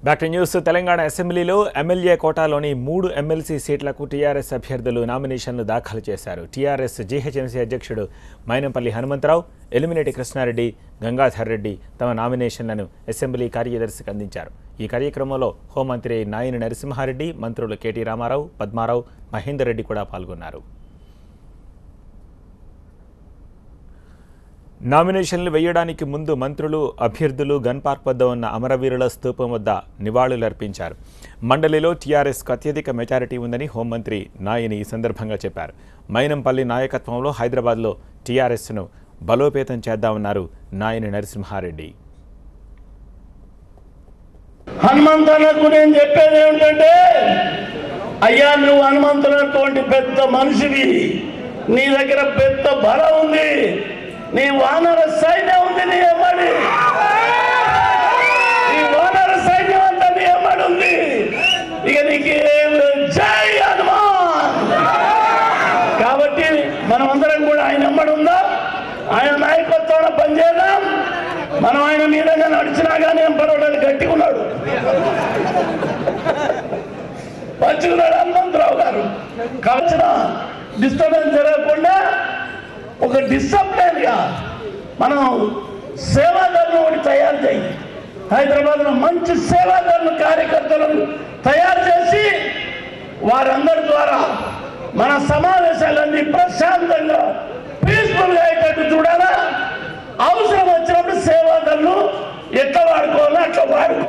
Back to news. Telangana అసెంబ్లీలో MLA కోటాలోని 3 MLC సీట్లకు టీఆర్ఎస్ అభ్యర్థులు నామినేషన్లు దాఖలు చేశారు. టీఆర్ఎస్ జీహెచ్ఎంసీ అధ్యక్షుడు మైనంపల్లి హనుమంతరావు, ఎలిమినేటి కృష్ణారెడ్డి, గంగాధర్ రెడ్డి తమ నామినేషన్లను అసెంబ్లీ కార్యదర్శికి అందించారు. ఈ కార్యక్రమంలో హోంమంత్రి నాయిని నరసింహారెడ్డి, మంత్రులు కేటీ రామారావు, పద్మారావు, మహేందర్ రెడ్డి కూడా పాల్గొన్నారు. నామినేషన్లు వేయడానికి ముందు మంత్రులు, అభ్యర్థులు గన్ పార్క్ వద్ద ఉన్న అమరవీరుల స్తూపం వద్ద నివాళులర్పించారు. మండలిలో టీఆర్ఎస్కు అత్యధిక మెజారిటీ ఉందని హోంమంత్రి నాయిని ఈ సందర్భంగా చెప్పారు. మైనంపల్లి నాయకత్వంలో హైదరాబాద్లో టీఆర్ఎస్ను బలోపేతం చేద్దామన్నారు నాయిని నరసింహారెడ్డి. హనుమంతన్నకు నేను చెప్పేది ఏమిటంటే, అయ్యా నువ్వు హనుమంతున్నటువంటి పెద్ద మనిషివి, నీ దగ్గర పెద్ద బలం ఉంది, నీ వానర సైన్యం ఉంది, నీ ఎమ్మడి నీ వానర సైన్యం అంతా నీ ఎమ్మడి ఉంది. ఇక నీకు జై హనుమాన్. కాబట్టి మనమందరం కూడా ఆయన ఎమ్మడి ఉందాం, ఆయన నాయకత్వాన్ని పనిచేద్దాం. మనం ఆయన మీదగా నడిచినా కానీ ఏం పర్వాలేదు, గట్టిగా ఉన్నాడు, పంచుకున్నాడు హనుమంతరావు గారు. కావచ్చిన డిస్టర్బెన్స్ జరగకుండా ఒక డిసిప్లిన్ గా మనం సేవాదారులను ఒకటి తయారు చేయి. హైదరాబాద్లో మంచి సేవాదారుల కార్యకర్తలను తయారు చేసి వారందరి ద్వారా మన సమావేశాలన్నీ ప్రశాంతంగా పీస్ఫుల్గా అయ్యేటట్టు చూడాలా. అవసరం వచ్చినప్పుడు సేవాదారులు ఎట్లా వాడుకోవాలో అట్లా వాడుకో.